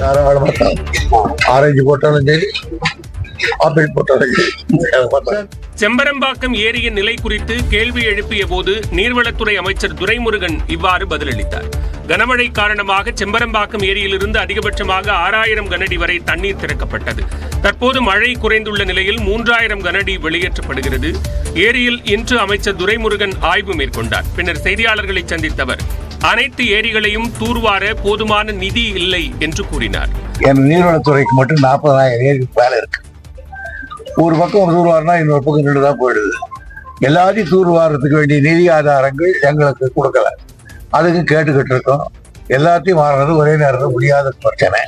தாராளமாக ஆரஞ்சு போட்டாலும் சரி, ஆப்பிள் போட்டாலும் சரி. செம்பரம்பாக்கம் ஏரியின் நிலை குறித்து கேள்வி எழுப்பிய போது நீர்வளத்துறை அமைச்சர் துரைமுருகன் இவ்வாறு பதிலளித்தார். கனமழை காரணமாக செம்பரம்பாக்கம் ஏரியிலிருந்து அதிகபட்சமாக 6000 கனஅடி வரை தண்ணீர் திறக்கப்பட்டது. தற்போது மழை குறைந்துள்ள நிலையில் 3000 கனஅடி வெளியேற்றப்படுகிறது. ஏரியில் இன்று அமைச்சர் துரைமுருகன் ஆய்வு மேற்கொண்டார். பின்னர் செய்தியாளர்களை சந்தித்த அவர் அனைத்து ஏரிகளையும் தூர்வார போதுமான நிதி இல்லை என்று கூறினார். நீர்வளத்துறைக்கு மட்டும் 40,000 ஏரி வேலை இருக்கு. ஒரு பக்கம் தூர்வாரினா இன்னொரு பக்கம் நின்று தான் போயிடுது. எல்லாத்தையும் தூர்வாரத்துக்கு வேண்டிய நிதி ஆதாரங்கள் எங்களுக்கு கொடுக்கல. அதுக்கு கேட்டுக்கிட்டு இருக்கோம். எல்லாத்தையும் மாறுறது ஒரே நேரத்தில் முடியாத பிரச்சனை.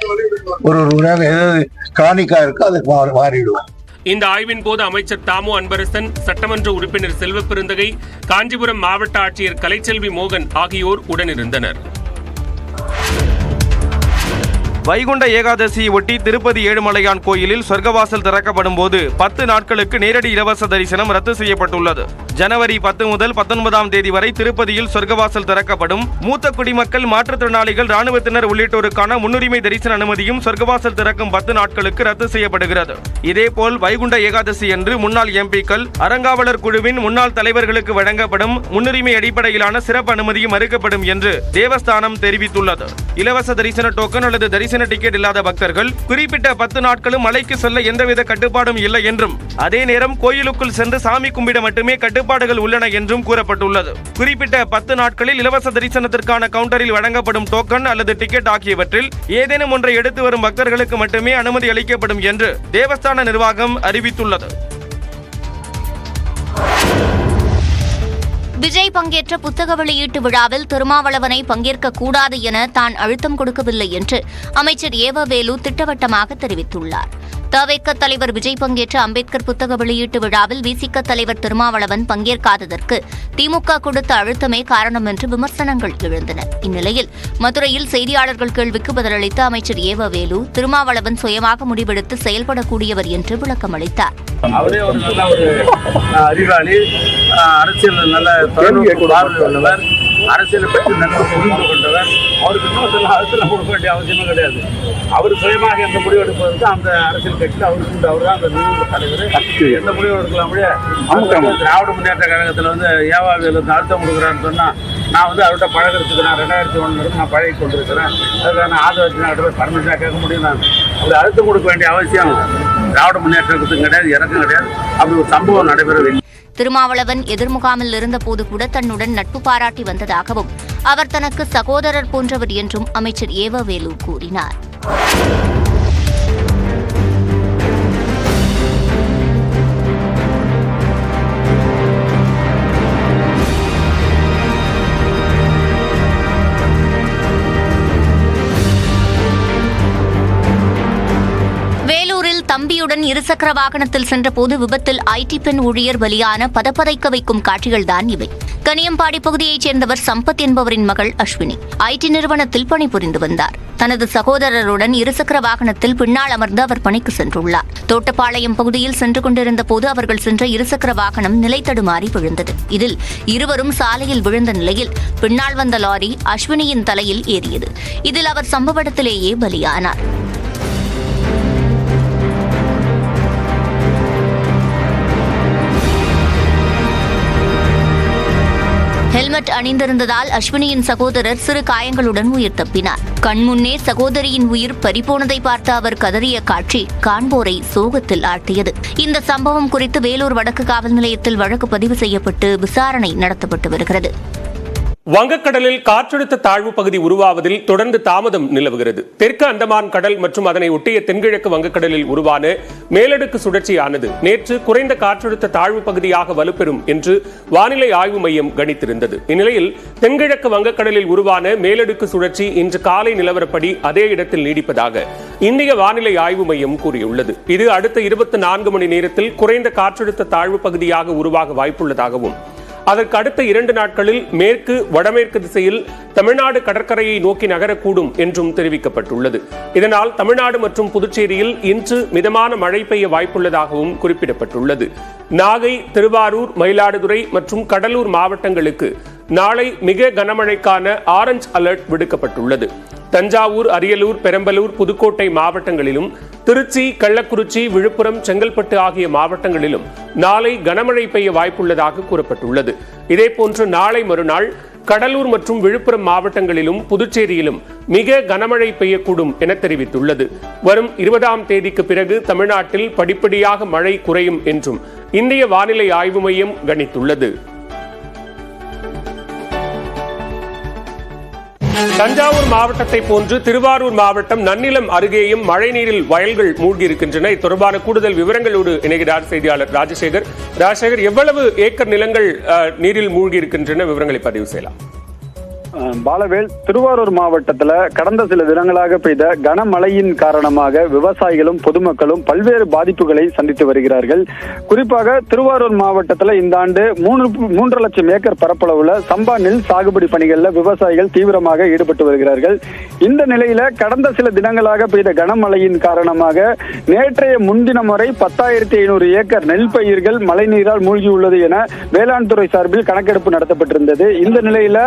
ஒரு ஏதாவது காணிக்கா இருக்கோ அதுக்கு மாறிடுவோம். இந்த ஆய்வின் போது அமைச்சர் தாமு அன்பரசன், சட்டமன்ற உறுப்பினர் செல்வ பெருந்தகை, காஞ்சிபுரம் மாவட்ட ஆட்சியர் கலைச்செல்வி மோகன் ஆகியோர் உடனிருந்தனர். வைகுண்ட ஏகாதசியை ஒட்டி திருப்பதி ஏழுமலையான் கோயிலில் சொர்க்கவாசல் திறக்கப்படும் போது 10 நாட்களுக்கு நேரடி இலவச தரிசனம் ரத்து செய்யப்பட்டுள்ளது. ஜனவரி 10 முதல் 19ஆம் தேதி வரை திருப்பதியில் சொர்க்கவாசல் திறக்கப்படும். மூத்த குடிமக்கள், மாற்றுத்திறனாளிகள், ராணுவத்தினர் உள்ளிட்டோருக்கான முன்னுரிமை தரிசன அனுமதியும் சொர்க்கவாசல் திறக்கும் 10 நாட்களுக்கு ரத்து செய்யப்படுகிறது. இதேபோல் வைகுண்ட ஏகாதசி அன்று முன்னாள் எம்பிக்கள், அறங்காவலர் குழுவின் முன்னாள் தலைவர்களுக்கு வழங்கப்படும் முன்னுரிமை அடிப்படையிலான சிறப்பு அனுமதியும் மறுக்கப்படும் என்று தேவஸ்தானம் தெரிவித்துள்ளது. இலவச தரிசன டோக்கன் அல்லது தரிசன டிக்கெட் இல்லாத பக்தர்கள் குறிப்பிட்ட 10 நாட்களும் மலைக்கு செல்ல எந்தவித கட்டுப்பாடும் இல்லை என்றும், அதே நேரம் கோயிலுக்குள் சென்று சாமி கும்பிட மட்டுமே கட்டுப்பாடுகள் உள்ளன என்றும் கூறப்பட்டுள்ளது. குறிப்பிட்ட 10 நாட்களில் இலவச தரிசனத்திற்கான கவுண்டரில் வழங்கப்படும் டோக்கன் அல்லது டிக்கெட் ஆகியவற்றில் ஏதேனும் ஒன்றை எடுத்து வரும் பக்தர்களுக்கு மட்டுமே அனுமதி அளிக்கப்படும் என்று தேவஸ்தான நிர்வாகம் அறிவித்துள்ளது. விஜய் பங்கேற்ற புத்தக வெளியீட்டு விழாவில் திருமாவளவனை பங்கேற்க கூடாது என தான் அழுத்தம் கொடுக்கவில்லை என்று அமைச்சர் ஏவ வேலு திட்டவட்டமாக தெரிவித்துள்ளார். தவிக தலைவர் விஜய் பங்கேற்ற அம்பேத்கர் புத்தக வெளியீட்டு விழாவில் விசிக தலைவர் திருமாவளவன் பங்கேற்காததற்கு திமுக கொடுத்த அழுத்தமே காரணம் என்று விமர்சனங்கள் எழுந்தன. இந்நிலையில் மதுரையில் செய்தியாளர்கள் கேள்விக்கு பதிலளித்த அமைச்சர் ஏவ வேலு, திருமாவளவன் சுயமாக முடிவெடுத்து செயல்படக்கூடியவர் என்று விளக்கமளித்தார். அவரே ஒரு நல்ல ஒரு அறிவாளி, அரசியல் நல்ல தொலைநோக்கு பார்வை உள்ளவர், அரசியலை பற்றி நல்ல புரிந்து கொண்டவர். அவருக்கு இன்னும் அரசியல் கொடுக்க வேண்டிய அவசியமே கிடையாது. அவர் சுயமாக எந்த முடிவு எடுப்பதற்கு அந்த அரசியல் கட்சியில் அவருக்கு அவர் தான் அந்த நிறுவன தலைவர். எந்த முடிவு எடுக்கலாமே. திராவிட முன்னேற்ற கழகத்தில் ஏவாவேலு அழுத்தம் கொடுக்குறான்னு சொன்னால், நான் அவர்கிட்ட பழகிறதுக்கு நான் 2001 நான் பழகி கொண்டிருக்கிறேன். அதுக்கான ஆதரவு பர்மிஷனாக கேட்க முடியும். நான் அப்படி அழுத்தம் கொடுக்க வேண்டிய அவசியம் திராவிட முன்னேற்றத்துக்கும் கிடையாது, எனக்கும் கிடையாது. அப்படி ஒரு சம்பவம் நடைபெறவில்லை. திருமாவளவன் எதிர்முகாமில் இருந்தபோது கூட தன்னுடன் நட்பு பாராட்டி வந்ததாகவும், அவர் தனக்கு சகோதரர் போன்றவர் என்றும் அமைச்சர் ஏவ வேலு கூறினார். தம்பியுடன் இருசக்கர வாகனத்தில் சென்றபோது விபத்தில் ஐடி பெண் ஊழியர் பலியான பதப்பதைக்க வைக்கும் காட்சிகள்தான் இவை. கனியம்பாடி பகுதியைச் சேர்ந்தவர் சம்பத் என்பவரின் மகள் அஸ்வினி ஐடி நிறுவனத்தில் பணிபுரிந்து வந்தார். தனது சகோதரருடன் இருசக்கர வாகனத்தில் பின்னால் அமர்ந்து அவர் பணிக்கு சென்றுள்ளார். தோட்டப்பாளையம் பகுதியில் சென்று கொண்டிருந்த போது அவர்கள் சென்ற இருசக்கர வாகனம் நிலை தடுமாறி விழுந்தது. இதில் இருவரும் சாலையில் விழுந்த நிலையில் பின்னால் வந்த லாரி அஸ்வினியின் தலையில் ஏறியது. இதில் அவர் சம்பவ இடத்திலேயே பலியானார். ஹெல்மெட் அணிந்திருந்ததால் அஸ்வினியின் சகோதரர் சிறு காயங்களுடன் உயிர் தப்பினார். கண்முன்னே சகோதரியின் உயிர் பறிபோனதை பார்த்த அவர் கதறிய காட்சி காண்போரை சோகத்தில் ஆழ்த்தியது. இந்த சம்பவம் குறித்து வேலூர் வடக்கு காவல் நிலையத்தில் வழக்கு பதிவு செய்யப்பட்டு விசாரணை நடத்தப்பட்டு வருகிறது. வங்கக்கடலில் காற்றழுத்த தாழ்வு பகுதி உருவாவதில் தொடர்ந்து தாமதம் நிலவுகிறது. தெற்கு அந்தமான் கடல் மற்றும் அதனை ஒட்டிய தென்கிழக்கு வங்கக்கடலில் உருவான மேலடுக்கு சுழற்சியானது நேற்று குறைந்த காற்றழுத்த தாழ்வு பகுதியாக வலுப்பெறும் என்று வானிலை ஆய்வு மையம் கணித்திருந்தது. இந்நிலையில் தென்கிழக்கு வங்கக்கடலில் உருவான மேலடுக்கு சுழற்சி இன்று காலை நிலவரப்படி அதே இடத்தில் நீடிப்பதாக இந்திய வானிலை ஆய்வு மையம் கூறியுள்ளது. இது அடுத்த 24 மணி நேரத்தில் குறைந்த காற்றழுத்த தாழ்வு பகுதியாக உருவாக வாய்ப்புள்ளதாகவும், அதற்கு அடுத்த 2 நாட்களில் மேற்கு வடமேற்கு திசையில் தமிழ்நாடு கடற்கரையை நோக்கி நகரக்கூடும் என்றும் தெரிவிக்கப்பட்டுள்ளது. இதனால் தமிழ்நாடு மற்றும் புதுச்சேரியில் இன்று மிதமான மழை பெய்ய வாய்ப்புள்ளதாகவும் குறிப்பிடப்பட்டுள்ளது. நாகை, திருவாரூர், மயிலாடுதுறை மற்றும் கடலூர் மாவட்டங்களுக்கு நாளை மிக கனமழைக்கான ஆரஞ்ச் அலர்ட் விடுக்கப்பட்டுள்ளது. தஞ்சாவூர், அரியலூர், பெரம்பலூர், புதுக்கோட்டை மாவட்டங்களிலும், திருச்சி, கள்ளக்குறிச்சி, விழுப்புரம், செங்கல்பட்டு ஆகிய மாவட்டங்களிலும் நாளை கனமழை பெய்ய வாய்ப்புள்ளதாக கூறப்பட்டுள்ளது. இதேபோன்று நாளை மறுநாள் கடலூர் மற்றும் விழுப்புரம் மாவட்டங்களிலும் புதுச்சேரியிலும் மிக கனமழை பெய்யக்கூடும் என தெரிவித்துள்ளது. வரும் 20ஆம் தேதிக்கு பிறகு தமிழ்நாட்டில் படிப்படியாக மழை குறையும் என்றும் இந்திய வானிலை ஆய்வு மையம் கணித்துள்ளது. தஞ்சாவூர் மாவட்டத்தை போன்று திருவாரூர் மாவட்டம் நன்னிலம் அருகேயும் மழைநீரில் வயல்கள் மூழ்கியிருக்கின்றன. இது தொடர்பான கூடுதல் விவரங்களோடு இணைகிறார் செய்தியாளர் ராஜசேகர். ராஜசேகர், எவ்வளவு ஏக்கர் நிலங்கள் நீரில் மூழ்கியிருக்கின்றன? விவரங்களை பதிவு செய்யலாம். பாலவேல், திருவாரூர் மாவட்டத்துல கடந்த சில தினங்களாக பெய்த கனமழையின் காரணமாக விவசாயிகளும் பொதுமக்களும் பல்வேறு பாதிப்புகளை சந்தித்து வருகிறார்கள். குறிப்பாக திருவாரூர் மாவட்டத்துல இந்த ஆண்டு 3 லட்சம் ஏக்கர் பரப்பளவுல சம்பா நெல் சாகுபடி பணிகள்ல விவசாயிகள் தீவிரமாக ஈடுபட்டு வருகிறார்கள். இந்த நிலையில கடந்த சில தினங்களாக பெய்த கனமழையின் காரணமாக நேற்றைய முன்தினம் வரை 10,500 ஏக்கர் நெல் பயிர்கள் மழைநீரால் மூழ்கியுள்ளது என வேளாண் துறை சார்பில் கணக்கெடுப்பு நடத்தப்பட்டிருந்தது. இந்த நிலையில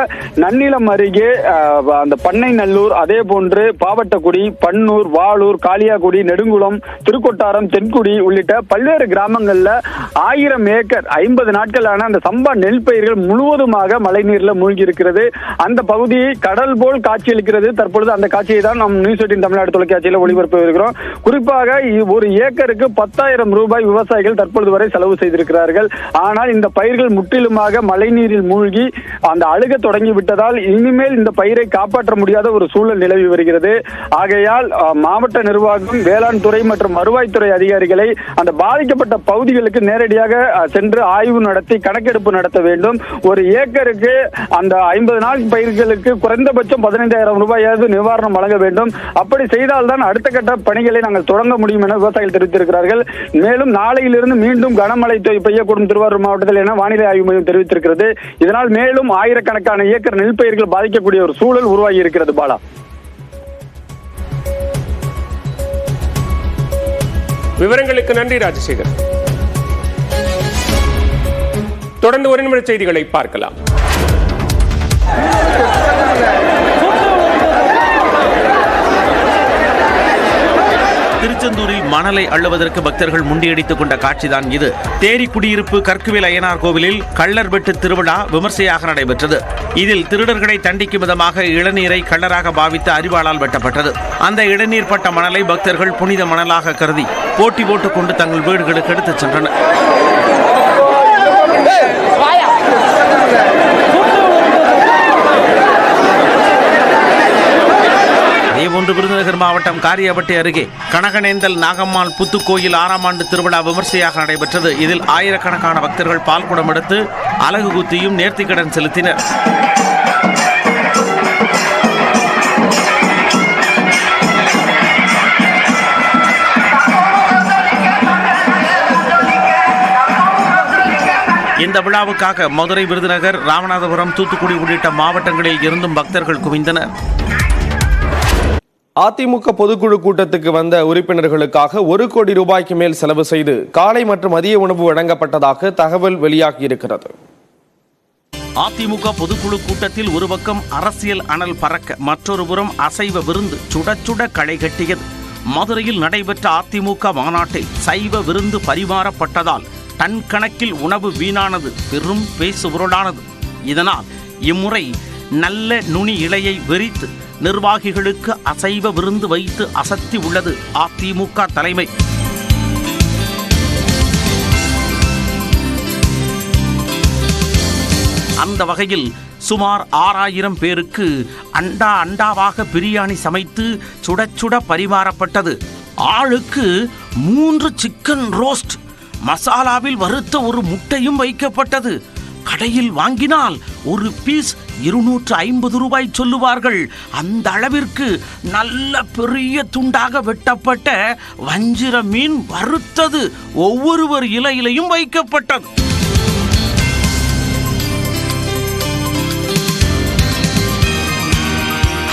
நன்னிலம் அருகே அந்த பண்ணை நல்லூர், அதே போன்று பாவட்டக்குடி, பன்னூர், வாளூர், காளியாக்குடி, நெடுங்குளம், திருக்கொட்டாரம், தென்குடி உள்ளிட்ட பல்வேறு கிராமங்கள்ல 1000 ஏக்கர் 50 நாட்களான அந்த சம்பா நெல் பயிர்கள் முழுவதுமாக மழைநீர்ல மூழ்கி இருக்கிறது. அந்த பகுதி கடல் போல் காட்சியளிக்கிறது. தற்பொழுது அந்த காட்சியை தான் நாம் நியூஸ் 18 தமிழ்நாடு தொலைக்காட்சியில ஒளிபரப்ப வருகிறோம். குறிப்பாக ஒரு ஏக்கருக்கு 10,000 ரூபாய் விவசாயிகள் தற்பொழுது வரை செலவு செய்திருக்கிறார்கள். ஆனால் இந்த பயிர்கள் முற்றிலுமாக மழைநீரில் மூழ்கி அந்த அழுக தொடங்கி விட்டதால் இனிமேல் இந்த பயிரை காப்பாற்ற முடியாத ஒரு சூழல் நிலவி வருகிறது. ஆகையால் மாவட்ட நிர்வாகம், வேளாண் துறை மற்றும் வருவாய்த்துறை அதிகாரிகளை அந்த பாதிக்கப்பட்ட பகுதிகளுக்கு நேரடியாக சென்று ஆய்வு நடத்தி கணக்கெடுப்பு நடத்த வேண்டும். ஒரு ஏக்கருக்கு அந்த 50 நாள் பயிர்களுக்கு குறைந்தபட்சம் 15,000 ரூபாயாவது நிவாரணம் வழங்க வேண்டும். அப்படி செய்தால்தான் அடுத்த கட்ட பணிகளை நாங்கள் தொடங்க முடியும் என விவசாயிகள் தெரிவித்திருக்கிறார்கள். மேலும் நாளையிலிருந்து மீண்டும் கனமழை பெய்யக்கூடும் திருவாரூர் மாவட்டத்தில் என வானிலை ஆய்வு மையம் தெரிவித்திருக்கிறது. இதனால் மேலும் ஆயிரக்கணக்கான ஏக்கர் நெல் பயிர்கள் பாதிக்கக்கூடிய ஒரு சூழல் உருவாகி இருக்கிறது. பாலா, விவரங்களுக்கு நன்றி ராஜசேகர். தொடர்ந்து 1 நிமிட செய்திகளை பார்க்கலாம். திருச்செந்தூரில் மணலை அள்ளுவதற்கு பக்தர்கள் முண்டியடித்துக் கொண்ட காட்சிதான் இது. தேரி குடியிருப்பு கற்குவேல் அய்யனார் கோவிலில் கள்ளர் வெட்டு திருவிழா விமர்சையாக நடைபெற்றது. இதில் திருடர்களை தண்டிக்கும் விதமாக இளநீரை கள்ளராக பாவித்து அரிவாளால் வெட்டப்பட்டது. அந்த இளநீர் பட்ட மணலை பக்தர்கள் புனித மணலாக கருதி போட்டி போட்டுக் கொண்டு தங்கள் வீடுகளுக்கு எடுத்துச் சென்றனர். இதேபோன்று விருதுநகர் மாவட்டம் காரியாபட்டி அருகே கனகனேந்தல் நாகம்மாள் புத்துக்கோயில் 6ஆம் ஆண்டு திருவிழா விமர்சையாக நடைபெற்றது. இதில் ஆயிரக்கணக்கான பக்தர்கள் பால்குடம் எடுத்து அலகு குத்தியும் நேர்த்திக்கடன் செலுத்தினர். இந்த விழாவுக்காக மதுரை, விருதுநகர், ராமநாதபுரம், தூத்துக்குடி உள்ளிட்ட மாவட்டங்களில் இருந்தும் பக்தர்கள் குவிந்தனர். அதிமுக பொதுக்குழு கூட்டத்துக்கு வந்த உறுப்பினர்களுக்காக 1 கோடி ரூபாய்க்கு மேல் செலவு செய்து காலை மற்றும் மதிய உணவு வழங்கப்பட்டதாக தகவல் வெளியாகியிருக்கிறது. அதிமுக பொதுக்குழு கூட்டத்தில் ஒரு பக்கம் அரசியல் அனல் பறக்க, மற்றொரு புறம் அசைவ விருந்து சுட சுட களை கட்டியது. மதுரையில் நடைபெற்ற அதிமுக மாநாட்டில் சைவ விருந்து பரிமாறப்பட்டதால் டன் கணக்கில் உணவு வீணானது பெரும் பேசுபொருளானது. இதனால் இம்முறை நல்ல நுனி இலையை வெறித்து நிர்வாகிகளுக்கு அசைவ விருந்து வைத்து அசத்தி உள்ளது அதிமுக தலைமை. அந்த வகையில் சுமார் 6,000 பேருக்கு அண்டாவாக பிரியாணி சமைத்து சுட சுட பரிமாறப்பட்டது. ஆளுக்கு 3 சிக்கன் ரோஸ்ட், மசாலாவில் வறுத்த ஒரு முட்டையும் வைக்கப்பட்டது. கடையில் வாங்கினால் ஒரு பீஸ் 250 ரூபாய் சொல்லுவார்கள். அந்த அளவிற்கு நல்ல பெரிய துண்டாக வெட்டப்பட்ட வஞ்சிர மீன் வறுத்தது ஒவ்வொருவர் இலையிலையும் வைக்கப்பட்டது.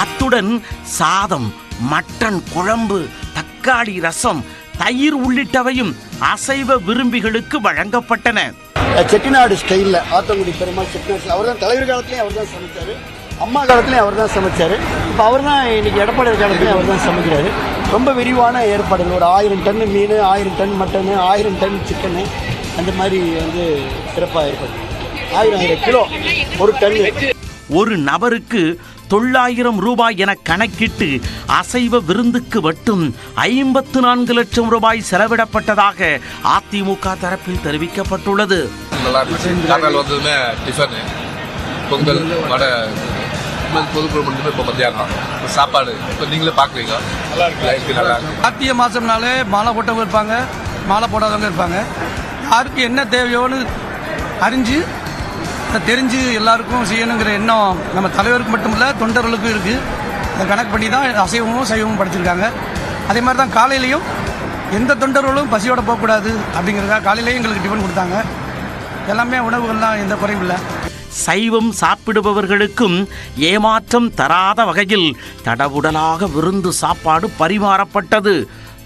அத்துடன் சாதம், மட்டன் குழம்பு, தக்காளி ரசம், தயிர் உள்ளிட்டவையும் அசைவ விரும்பிகளுக்கு வழங்கப்பட்டன. செட்டிநாடு ஸ்டைலில் ஆத்தங்குடி பெருமாள் செட்டிநாடு அவர் தான் தலைவர் காலத்திலேயே அவர் தான் சமைச்சார். அம்மா காலத்துலேயும் அவர் தான் சமைச்சார். இப்போ அவர் தான் இன்றைக்கி எடப்பாடி காலத்துலேயும் அவர் தான் சமைக்கிறாரு. ரொம்ப விரிவான ஏற்பாடுகள், ஒரு 1000 டன் மீன், 1000 டன் மட்டனு, 1000 டன் சிக்கனு, அந்த மாதிரி சிறப்பாக ஏற்பாடு. 1000 கிலோ ஒரு டன். ஒரு நபருக்கு 900 ரூபாய் என கணக்கிட்டு அசைவ விருந்துக்கு மட்டும் 54 லட்சம் ரூபாய் செலவிடப்பட்டதாக அதிமுக தரப்பில் தெரிவிக்கப்பட்டுள்ளது. பொங்கல் வடை பொதுக்குழு மட்டுமே இப்போ மத்தியானம் சாப்பாடு இப்போ நீங்களே பார்க்குறீங்க, நல்லா இருக்கு. கார்த்திகை மாதம்னாலே மாலை போட்டவங்க இருப்பாங்க, மாலை போடாதவங்க இருப்பாங்க. யாருக்கு என்ன தேவையோன்னு அறிஞ்சு தெரிஞ்சு எல்லாருக்கும் செய்யணுங்கிற எண்ணம் நம்ம தலைவருக்கு மட்டும் இல்லை, தொண்டர்களுக்கும் இருக்குது. அதை கணக்கு பண்ணி தான் அசைவமும் சைவமும் படைச்சிருக்காங்க. அதே மாதிரி தான் காலையிலையும் எந்த தொண்டர்களும் பசியோட போகக்கூடாது அப்படிங்கிறதுக்காக காலையிலையும் எங்களுக்கு டிஃபன் கொடுத்தாங்க. எல்லாமே உணவுகள்லாம் எந்த குறையும் இல்லை. சைவம் சாப்பிடுபவர்களுக்கும் ஏமாற்றம் தராத வகையில் தடபுடலாக விருந்து சாப்பாடு பரிமாறப்பட்டது.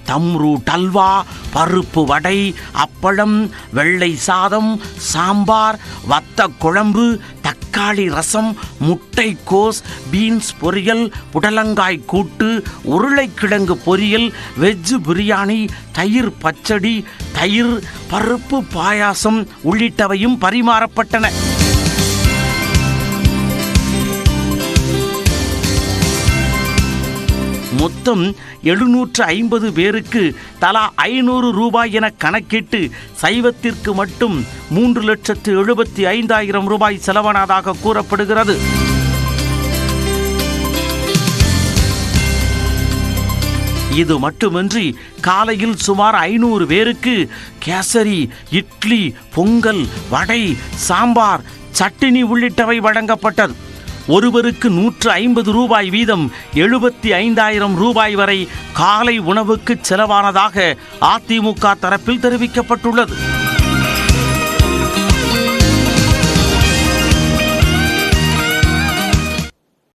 தம்ரூட் அல்வா, பருப்பு வடை, அப்பளம், வெள்ளை சாதம், சாம்பார், வத்த குழம்பு, தக்காளி ரசம், முட்டைக்கோஸ், பீன்ஸ் பொரியல், புடலங்காய் கூட்டு, உருளைக்கிழங்கு பொரியல், வெஜ் பிரியாணி, தயிர் பச்சடி, தயிர், பருப்பு பாயாசம் உள்ளிட்டவையும் பரிமாறப்பட்டன. மொத்தம் 750 பேருக்கு தலா 500 ரூபாய் என கணக்கிட்டு சைவத்திற்கு மட்டும் 3,75,000 ரூபாய் செலவானதாக கூறப்படுகிறது. இது மட்டுமின்றி காலையில் சுமார் 500 பேருக்கு கேசரி, இட்லி, பொங்கல், வடை, சாம்பார், சட்டினி உள்ளிட்டவை வழங்கப்பட்டது. ஒருவருக்கு 150 ரூபாய் வீதம் 75,000 ரூபாய் வரை காலை உணவுக்கு செலவானதாக அதிமுக தரப்பில் தெரிவிக்கப்பட்டுள்ளது.